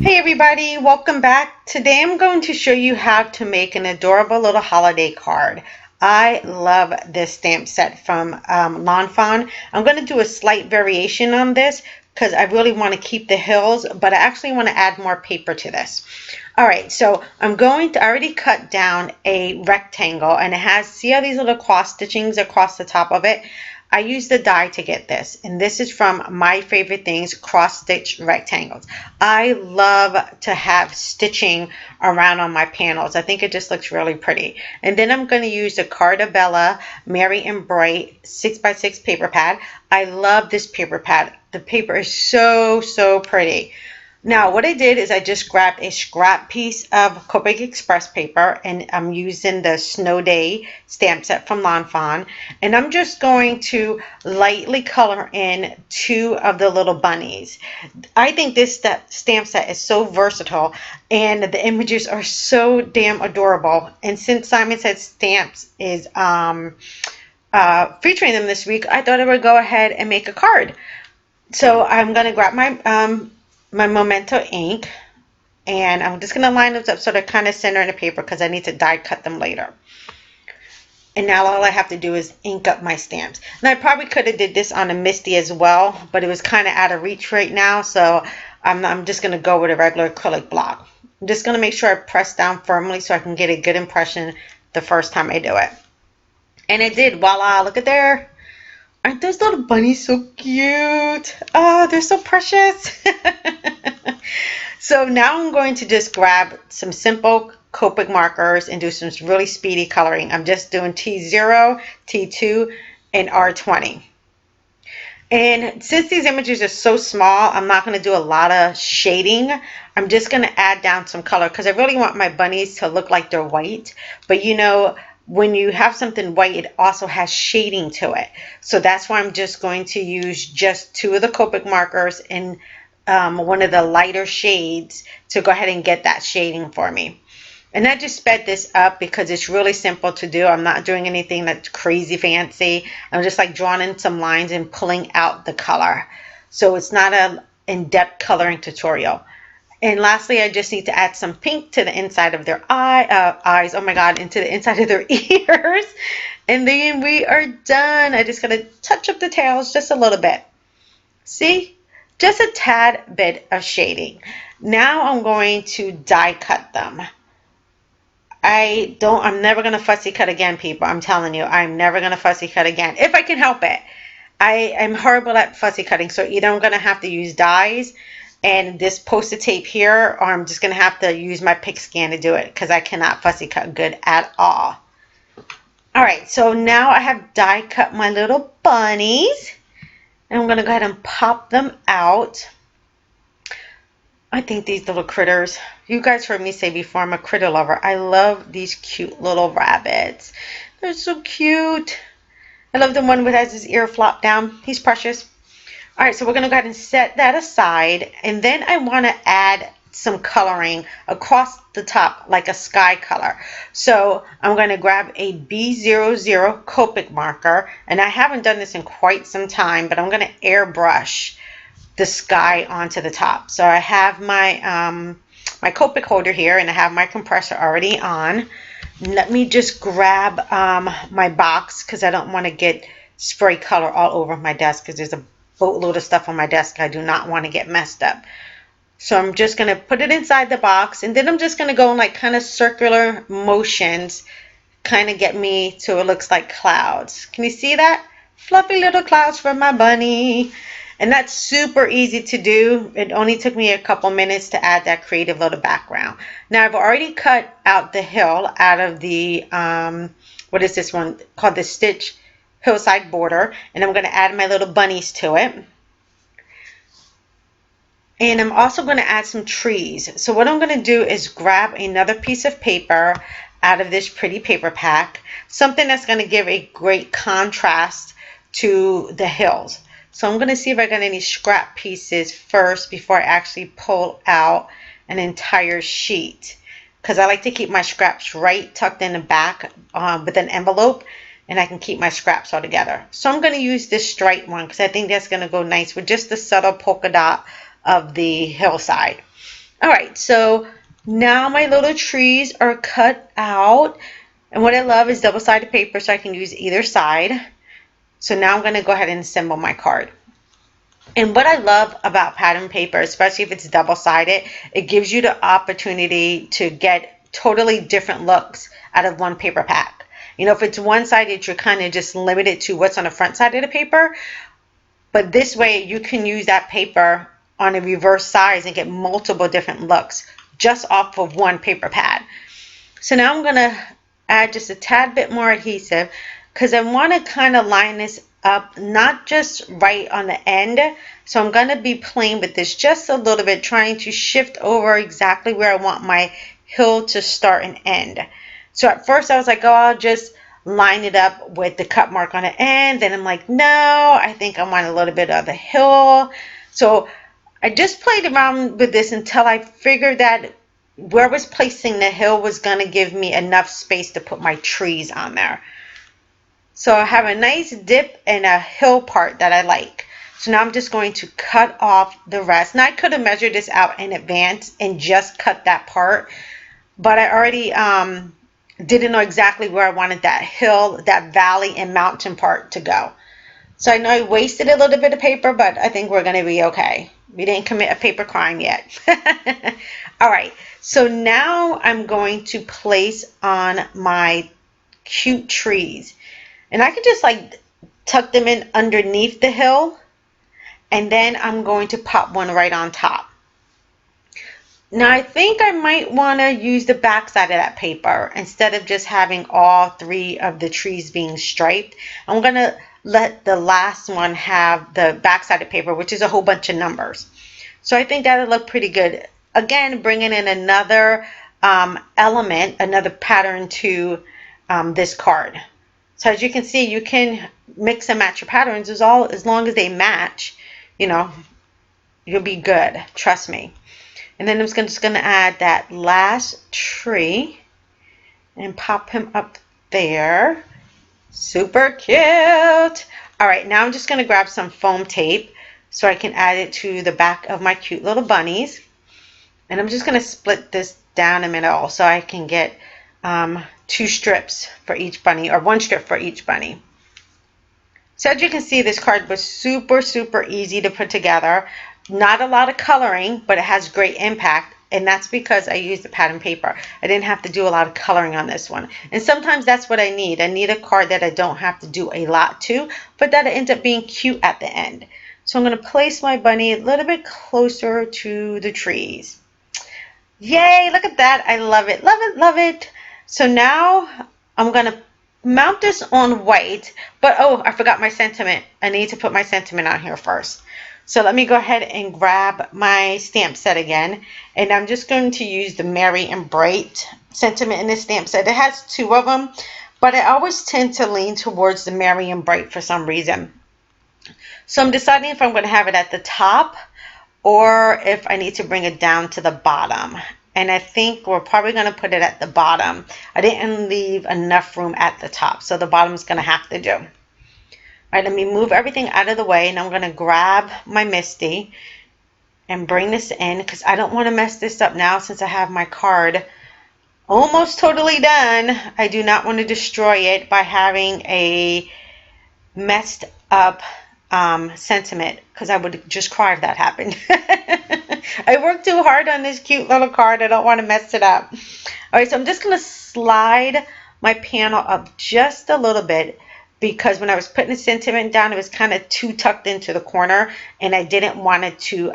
Hey everybody, welcome back. Today I'm going to show you how to make an adorable little holiday card. I love this stamp set from Fawn. I'm going to do a slight variation on this because I really want to keep the hills, but I actually want to add more paper to this. Alright, so I already cut down a rectangle, and it has, see how these little cross stitchings across the top of it? I used the die to get this, and this is from My Favorite Things cross stitch rectangles. I love to have stitching around on my panels. I think it just looks really pretty. And then I'm going to use the Cardabella Merry and Bright 6x6 paper pad. I love this paper pad. The paper is so pretty. Now what I did is I just grabbed a scrap piece of Copic Express paper, and I'm using the Snow Day stamp set from Fawn, and I'm just going to lightly color in two of the little bunnies. I think this stamp set is so versatile, and the images are so damn adorable. And since Simon Says Stamps is featuring them this week, I thought I would go ahead and make a card. So I'm going to grab my Memento ink, and I'm just going to line those up so they're kind of center in the paper because I need to die cut them later. And now all I have to do is ink up my stamps. And I probably could have did this on a Misty as well, but it was kind of out of reach right now, so I'm just going to go with a regular acrylic block. I'm just going to make sure I press down firmly so I can get a good impression the first time I do it. And it did. Voila, look at there. Aren't those little bunnies so cute? Oh, they're so precious. So now I'm going to just grab some simple Copic markers and do some really speedy coloring. I'm just doing T0, T2, and R20. And since these images are so small, I'm not going to do a lot of shading. I'm just going to add down some color because I really want my bunnies to look like they're white. But you know, when you have something white, it also has shading to it. So that's why I'm just going to use just two of the Copic markers in one of the lighter shades to go ahead and get that shading for me. And I just sped this up because it's really simple to do. I'm not doing anything that's crazy fancy. I'm just like drawing in some lines and pulling out the color. So it's not an in-depth coloring tutorial. And lastly, I just need to add some pink to the inside of their eyes. Oh my God, into the inside of their ears. And then we are done. I just got to touch up the tails just a little bit. See? Just a tad bit of shading. Now I'm going to die cut them. I'm never going to fussy cut again, people. I'm telling you, I'm never going to fussy cut again. If I can help it. I am horrible at fussy cutting. So either I'm going to have to use dies and this post-it tape here, or I'm just going to have to use my pick scan to do it because I cannot fussy cut good at all. Alright, so now I have die cut my little bunnies. And I'm going to go ahead and pop them out. I think these little critters, you guys heard me say before, I'm a critter lover. I love these cute little rabbits. They're so cute. I love the one that has his ear flopped down. He's precious. All right, so we're going to go ahead and set that aside. And then I want to add some coloring across the top, like a sky color. So I'm going to grab a B00 Copic marker. And I haven't done this in quite some time, but I'm going to airbrush the sky onto the top. So I have my my Copic holder here, and I have my compressor already on. Let me just grab my box because I don't want to get spray color all over my desk because there's a boatload of stuff on my desk I do not want to get messed up. So I'm just going to put it inside the box, and then I'm just going to go in like kind of circular motions, kind of get me so it looks like clouds. Can you see that? Fluffy little clouds for my bunny. And that's super easy to do. It only took me a couple minutes to add that creative little background. Now I've already cut out the hill out of the, what is this one called, the Stitch Hillside Border. And I'm going to add my little bunnies to it. And I'm also going to add some trees. So what I'm going to do is grab another piece of paper out of this pretty paper pack. Something that's going to give a great contrast to the hills. So I'm going to see if I got any scrap pieces first before I actually pull out an entire sheet. because I like to keep my scraps right tucked in the back with an envelope, and I can keep my scraps all together. So I'm going to use this striped one because I think that's going to go nice with just the subtle polka dot of the hillside. All right, so now my little trees are cut out, and what I love is double-sided paper so I can use either side. So now I'm going to go ahead and assemble my card. And what I love about pattern paper, especially if it's double-sided, it gives you the opportunity to get totally different looks out of one paper pack. You know, if it's one-sided, you're kind of just limited to what's on the front side of the paper. But this way, you can use that paper on a reverse size and get multiple different looks just off of one paper pad. So now I'm going to add just a tad bit more adhesive because I want to kind of line this up, not just right on the end. So I'm going to be playing with this just a little bit, trying to shift over exactly where I want my hill to start and end. So at first I was like, oh, I'll just line it up with the cut mark on the end. Then I'm like, no, I think I want a little bit of the hill. So I just played around with this until I figured that where I was placing the hill was going to give me enough space to put my trees on there. So I have a nice dip and a hill part that I like. So now I'm just going to cut off the rest. Now I could have measured this out in advance and just cut that part, but I already didn't know exactly where I wanted that hill, that valley and mountain part to go. So I know I wasted a little bit of paper, but I think we're going to be okay. We didn't commit a paper crime yet. All right, so now I'm going to place on my cute trees. And I could just like tuck them in underneath the hill, and then I'm going to pop one right on top. Now I think I might want to use the back side of that paper instead of just having all three of the trees being striped. I'm going to let the last one have the back side of paper, which is a whole bunch of numbers. So I think that'll look pretty good. Again, bringing in another element, another pattern to this card. So as you can see, you can mix and match your patterns as long as they match, you know, you'll be good. Trust me. And then I'm just going to add that last tree and pop him up there. Super cute. All right, now I'm just going to grab some foam tape so I can add it to the back of my cute little bunnies. And I'm just going to split this down the middle so I can get 2 strips for each bunny, or 1 strip for each bunny. So as you can see, this card was super easy to put together. Not a lot of coloring, but it has great impact, and that's because I used the pattern paper. I didn't have to do a lot of coloring on this one. And sometimes that's what I need. I need a card that I don't have to do a lot to, but that it ends up being cute at the end. So I'm going to place my bunny a little bit closer to the trees. Yay, look at that. I love it, love it, love it. So now I'm going to mount this on white, but oh, I forgot my sentiment. I need to put my sentiment on here first. So let me go ahead and grab my stamp set again, and I'm just going to use the Merry and Bright sentiment in this stamp set. It has 2 of them, but I always tend to lean towards the Merry and Bright for some reason. So I'm deciding if I'm going to have it at the top or if I need to bring it down to the bottom. And I think we're probably going to put it at the bottom. I didn't leave enough room at the top, so the bottom is going to have to do. All right, let me move everything out of the way, and I'm going to grab my Misty and bring this in because I don't want to mess this up now since I have my card almost totally done. I do not want to destroy it by having a messed up sentiment, because I would just cry if that happened. I worked too hard on this cute little card. I don't want to mess it up. All right, so I'm just going to slide my panel up just a little bit, because when I was putting the sentiment down, it was kind of too tucked into the corner, and I didn't want it to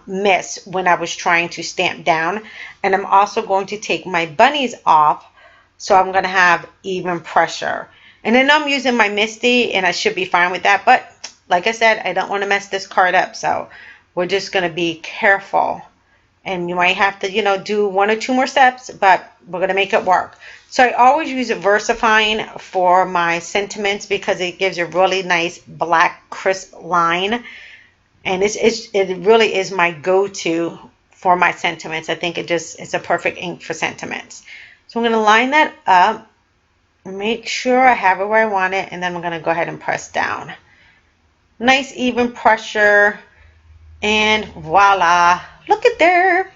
miss when I was trying to stamp down. And I'm also going to take my bunnies off, so I'm going to have even pressure. And then I'm using my Misty, and I should be fine with that. But like I said, I don't want to mess this card up, so we're just going to be careful. And you might have to, you know, do 1 or 2 more steps, but we're going to make it work. So I always use a VersaFine for my sentiments because it gives a really nice black crisp line. And it really is my go-to for my sentiments. I think it's a perfect ink for sentiments. So I'm going to line that up, make sure I have it where I want it, and then I'm going to go ahead and press down. Nice even pressure, and voila, look at there.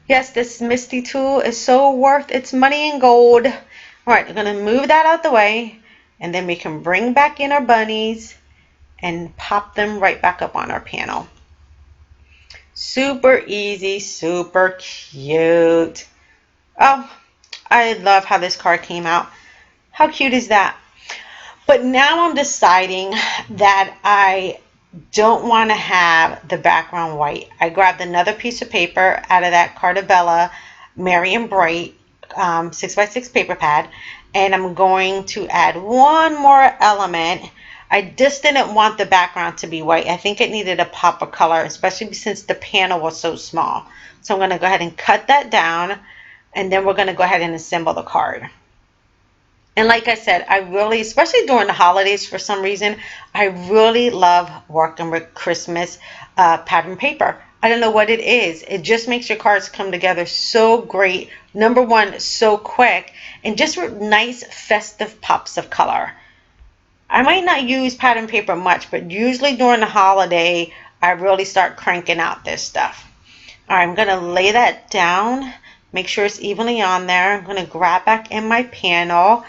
Yes, this Misty tool is so worth its money in gold. All right, I'm going to move that out the way, and then we can bring back in our bunnies and pop them right back up on our panel. Super easy, super cute. Oh, I love how this card came out. How cute is that? But now I'm deciding that I don't want to have the background white. I grabbed another piece of paper out of that Cardabella Merry and Bright 6x6 paper pad, and I'm going to add one more element. I just didn't want the background to be white. I think it needed a pop of color, especially since the panel was so small. So I'm going to go ahead and cut that down, and then we're going to go ahead and assemble the card. And like I said, I really, especially during the holidays for some reason, I really love working with Christmas pattern paper. I don't know what it is. It just makes your cards come together so great. Number one, so quick, and just with nice festive pops of color. I might not use pattern paper much, but usually during the holiday, I really start cranking out this stuff. All right, I'm going to lay that down, make sure it's evenly on there. I'm going to grab back in my panel.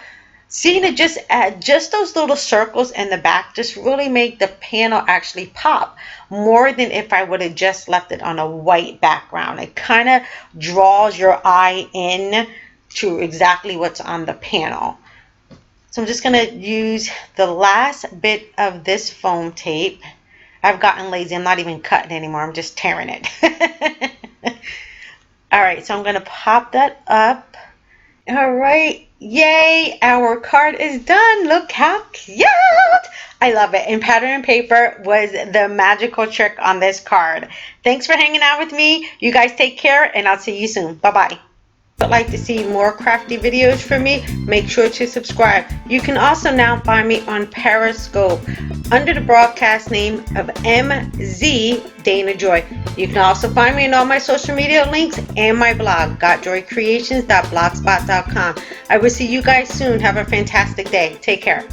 See, to just add just those little circles in the back just really make the panel actually pop more than if I would have just left it on a white background. It kind of draws your eye in to exactly what's on the panel. So I'm just going to use the last bit of this foam tape. I've gotten lazy. I'm not even cutting anymore. I'm just tearing it. All right, so I'm going to pop that up. All right, yay, our card is done. Look how cute. I love it. And pattern paper was the magical trick on this card. Thanks for hanging out with me. You guys take care, and I'll see you soon. Bye-bye. Would like to see more crafty videos from me, make sure to subscribe. You can also now find me on Periscope under the broadcast name of MZ Dana Joy. You can also find me in all my social media links and my blog, gotjoycreations.blogspot.com. I will see you guys soon. Have a fantastic day. Take care.